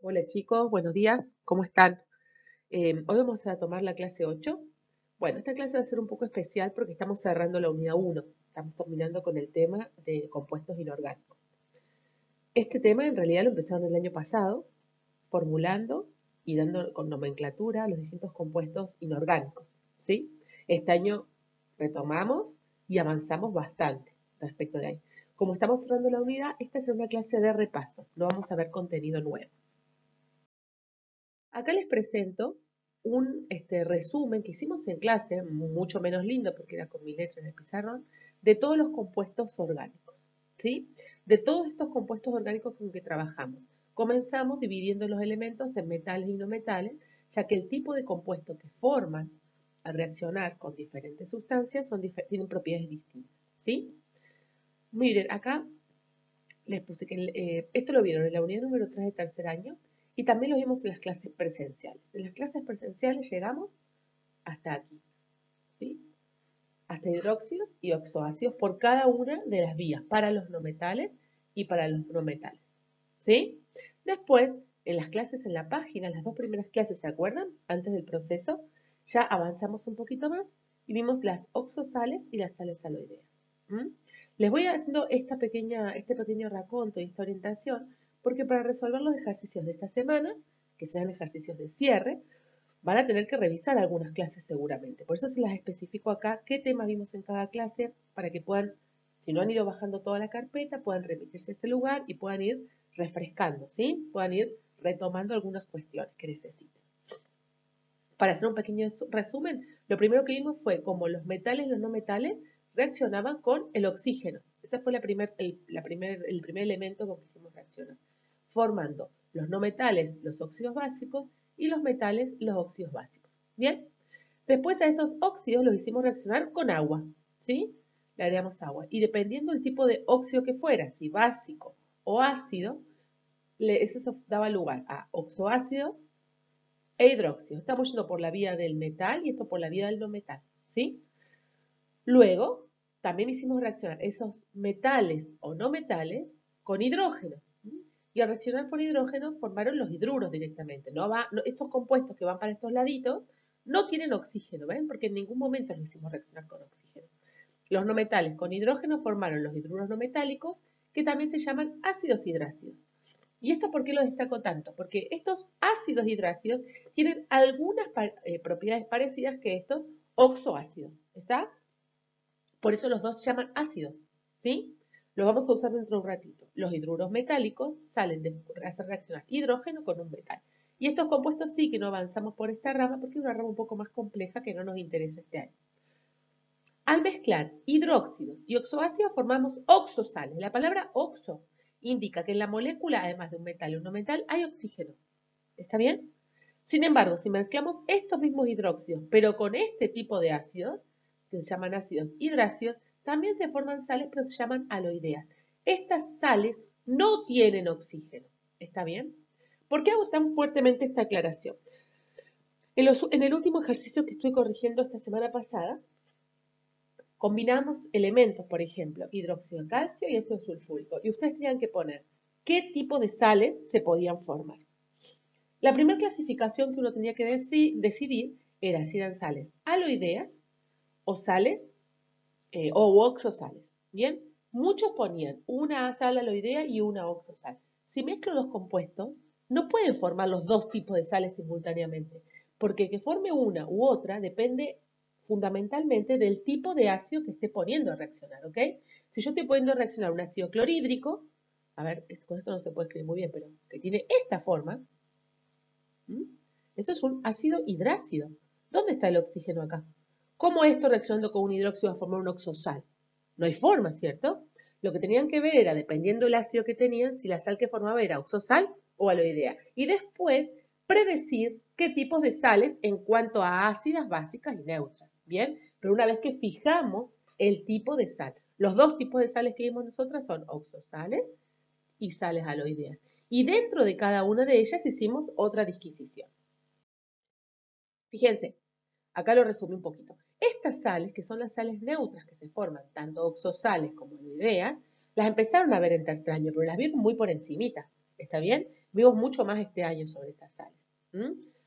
Hola chicos, buenos días, ¿cómo están? Hoy vamos a tomar la clase 8. Bueno, esta clase va a ser un poco especial porque estamos cerrando la unidad 1. Estamos terminando con el tema de compuestos inorgánicos. Este tema en realidad lo empezaron el año pasado, formulando y dando con nomenclatura a los distintos compuestos inorgánicos, ¿sí? Este año retomamos y avanzamos bastante respecto de ahí. Como estamos cerrando la unidad, esta es una clase de repaso, no vamos a ver contenido nuevo. Acá les presento un resumen que hicimos en clase, mucho menos lindo porque era con mi letra en el pizarrón, de todos los compuestos orgánicos, ¿sí? De todos estos compuestos orgánicos con que trabajamos. Comenzamos dividiendo los elementos en metales y no metales, ya que el tipo de compuestos que forman al reaccionar con diferentes sustancias tienen propiedades distintas, ¿sí? Miren, acá les puse que esto lo vieron en la unidad número 3 de tercer año y también lo vimos en las clases presenciales. En las clases presenciales llegamos hasta aquí, ¿sí? Hasta hidróxidos y oxoácidos por cada una de las vías, para los no metales y para los no metales, ¿sí? Después, en las clases en la página, las dos primeras clases, ¿se acuerdan? Antes del proceso, ya avanzamos un poquito más y vimos las oxosales y las sales aloideas. ¿Mm? Les voy haciendo este pequeño raconto y esta orientación porque para resolver los ejercicios de esta semana, que serán ejercicios de cierre, van a tener que revisar algunas clases seguramente. Por eso se las especifico acá qué temas vimos en cada clase para que puedan, si no han ido bajando toda la carpeta, puedan remitirse a ese lugar y puedan ir refrescando, ¿sí? Puedan ir retomando algunas cuestiones que necesiten. Para hacer un pequeño resumen, lo primero que vimos fue cómo los metales y los no metales reaccionaban con el oxígeno. Ese fue el primer elemento con que hicimos reaccionar. Formando los no metales, los óxidos básicos, y los metales, los óxidos básicos. ¿Bien? Después a esos óxidos los hicimos reaccionar con agua. ¿Sí? Le agregamos agua. Y dependiendo del tipo de óxido que fuera, si básico o ácido, eso daba lugar a oxoácidos e hidróxido. Estamos yendo por la vía del metal y esto por la vía del no metal, ¿sí? Luego, también hicimos reaccionar esos metales o no metales con hidrógeno. Y al reaccionar por hidrógeno formaron los hidruros directamente. Estos compuestos que van para estos laditos no tienen oxígeno, ¿ven? Porque en ningún momento los hicimos reaccionar con oxígeno. Los no metales con hidrógeno formaron los hidruros no metálicos, que también se llaman ácidos hidrácidos. ¿Y esto por qué lo destaco tanto? Porque estos ácidos hidrácidos tienen algunas propiedades parecidas que estos oxoácidos, ¿está? Por eso los dos se llaman ácidos, ¿sí? Los vamos a usar dentro de un ratito. Los hidruros metálicos salen de hacer reaccionar hidrógeno con un metal. Y estos compuestos sí que no avanzamos por esta rama porque es una rama un poco más compleja que no nos interesa este año. Al mezclar hidróxidos y oxoácidos formamos oxosales. La palabra oxo indica que en la molécula, además de un metal y un no metal, hay oxígeno. ¿Está bien? Sin embargo, si mezclamos estos mismos hidróxidos, pero con este tipo de ácidos, que se llaman ácidos hidráceos, también se forman sales, pero se llaman aloideas. Estas sales no tienen oxígeno. ¿Está bien? ¿Por qué hago tan fuertemente esta aclaración? En el último ejercicio que estoy corrigiendo esta semana pasada, combinamos elementos, por ejemplo, hidróxido de calcio y ácido sulfúrico, y ustedes tenían que poner qué tipo de sales se podían formar. La primera clasificación que uno tenía que decidir era si eran sales aloideas o sales o oxosales. Bien, muchos ponían una sal aloidea y una oxosal. Si mezclo los compuestos, no pueden formar los dos tipos de sales simultáneamente, porque que forme una u otra depende fundamentalmente del tipo de ácido que esté poniendo a reaccionar, ¿ok? Si yo estoy poniendo a reaccionar un ácido clorhídrico, a ver, con esto no se puede escribir muy bien, pero que tiene esta forma, esto es un ácido hidrácido. ¿Dónde está el oxígeno acá? ¿Cómo esto reaccionando con un hidróxido va a formar un oxosal? No hay forma, ¿cierto? Lo que tenían que ver era, dependiendo del ácido que tenían, si la sal que formaba era oxosal o aloidea. Y después, predecir qué tipos de sales en cuanto a ácidas, básicas y neutras. ¿Bien? Pero una vez que fijamos el tipo de sal, los dos tipos de sales que vimos nosotras son oxosales y sales aloideas. Y dentro de cada una de ellas hicimos otra disquisición. Fíjense, acá lo resumí un poquito. Estas sales, que son las sales neutras que se forman, tanto oxosales como aloideas, las empezaron a ver en tercer año, pero las vieron muy por encimita. ¿Está bien? Vimos mucho más este año sobre estas sales.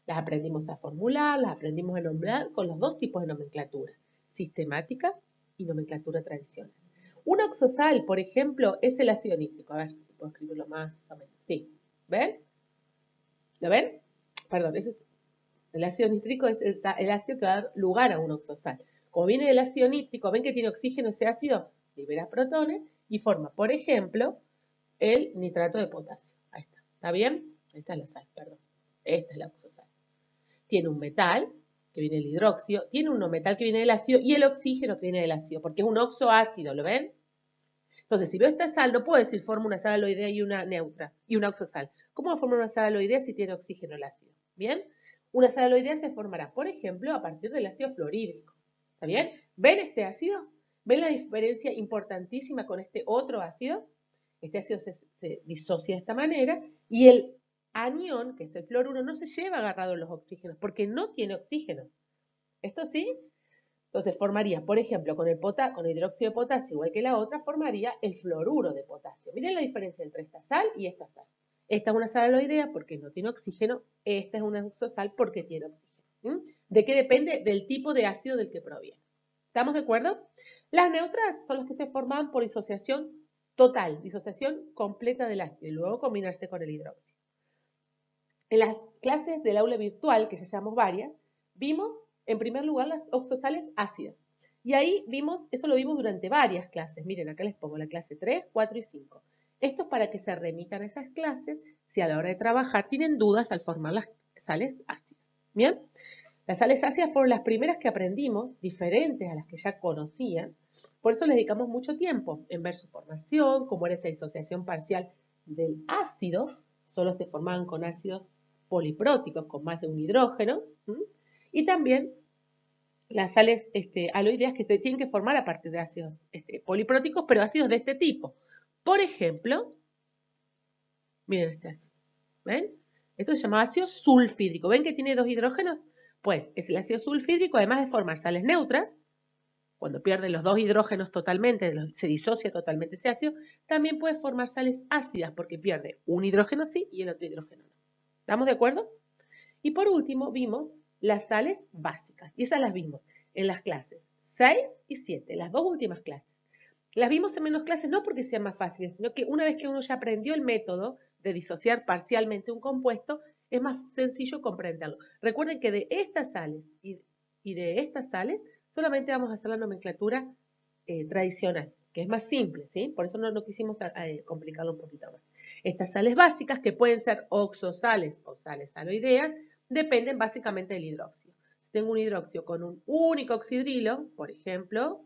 Las aprendimos a formular, las aprendimos a nombrar con los dos tipos de nomenclatura, sistemática y nomenclatura tradicional. Un oxosal, por ejemplo, es el ácido nítrico. A ver si puedo escribirlo más o menos. Sí, ¿ven? ¿Lo ven? Perdón, el ácido nítrico es el ácido que va a dar lugar a un oxosal. Como viene del ácido nítrico, ven que tiene oxígeno ese ácido, libera protones y forma, por ejemplo, el nitrato de potasio. Ahí está. ¿Está bien? Esa es la sal, perdón. Esta es la oxosal. Tiene un metal, que viene del hidróxido, tiene un no metal que viene del ácido y el oxígeno que viene del ácido, porque es un oxoácido, ¿lo ven? Entonces, si veo esta sal, no puedo decir forma una sal aloidea y una neutra, y una oxosal. ¿Cómo va a formar una sal aloidea si tiene oxígeno el ácido? ¿Bien? Una sal aloidea se formará, por ejemplo, a partir del ácido fluorhídrico. ¿Está bien? ¿Ven este ácido? ¿Ven la diferencia importantísima con este otro ácido? Este ácido se disocia de esta manera y el anión, que es el fluoruro, no se lleva agarrado los oxígenos porque no tiene oxígeno. ¿Esto sí? Entonces formaría, por ejemplo, con el hidróxido de potasio, igual que la otra, formaría el fluoruro de potasio. Miren la diferencia entre esta sal y esta sal. Esta es una sal aloidea porque no tiene oxígeno, esta es una oxosal porque tiene oxígeno. ¿De qué depende? Del tipo de ácido del que proviene. ¿Estamos de acuerdo? Las neutras son las que se forman por disociación total, disociación completa del ácido y luego combinarse con el hidróxido. En las clases del aula virtual, que ya llevamos varias, vimos en primer lugar las oxosales ácidas. Y ahí vimos, eso lo vimos durante varias clases. Miren, acá les pongo la clase 3, 4 y 5. Esto es para que se remitan a esas clases si a la hora de trabajar tienen dudas al formar las sales ácidas. ¿Bien? Las sales ácidas fueron las primeras que aprendimos, diferentes a las que ya conocían. Por eso les dedicamos mucho tiempo en ver su formación, cómo era esa disociación parcial del ácido. Solo se formaban con ácidos polipróticos, con más de un hidrógeno. Y también las sales aloideas que se tienen que formar a partir de ácidos polipróticos, pero ácidos de este tipo. Por ejemplo, miren este ácido. ¿Ven? Esto se llama ácido sulfídrico. ¿Ven que tiene dos hidrógenos? Pues es el ácido sulfídrico, además de formar sales neutras, cuando pierde los dos hidrógenos totalmente, se disocia totalmente ese ácido, también puede formar sales ácidas porque pierde un hidrógeno sí y el otro hidrógeno no. ¿Estamos de acuerdo? Y por último vimos las sales básicas, y esas las vimos en las clases 6 y 7, las dos últimas clases. Las vimos en menos clases no porque sean más fáciles, sino que una vez que uno ya aprendió el método de disociar parcialmente un compuesto, es más sencillo comprenderlo. Recuerden que de estas sales y de estas sales solamente vamos a hacer la nomenclatura tradicional, que es más simple, ¿sí? Por eso no quisimos complicarlo un poquito más. Estas sales básicas, que pueden ser oxosales o sales aloideas, dependen básicamente del hidróxido. Si tengo un hidróxido con un único oxidrilo, por ejemplo,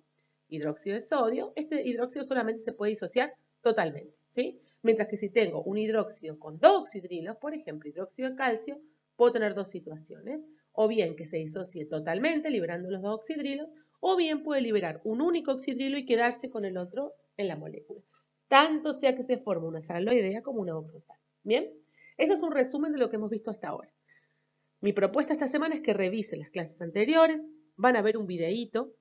hidróxido de sodio, este hidróxido solamente se puede disociar totalmente, ¿sí? Mientras que si tengo un hidróxido con dos oxidrilos, por ejemplo, hidróxido de calcio, puedo tener dos situaciones, o bien que se disocie totalmente, liberando los dos oxidrilos, o bien puede liberar un único oxidrilo y quedarse con el otro en la molécula. Tanto sea que se forme una sal aloidea como una oxosal. ¿Bien? Eso es un resumen de lo que hemos visto hasta ahora. Mi propuesta esta semana es que revisen las clases anteriores, van a ver un videíto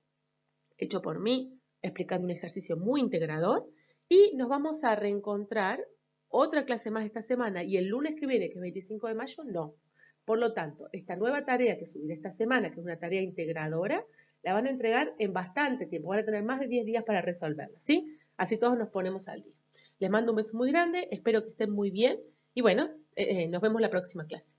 hecho por mí, explicando un ejercicio muy integrador, y nos vamos a reencontrar otra clase más esta semana, y el lunes que viene, que es 25 de mayo, no. Por lo tanto, esta nueva tarea que subiré esta semana, que es una tarea integradora, la van a entregar en bastante tiempo, van a tener más de 10 días para resolverla, ¿sí? Así todos nos ponemos al día. Les mando un beso muy grande, espero que estén muy bien, y bueno, nos vemos la próxima clase.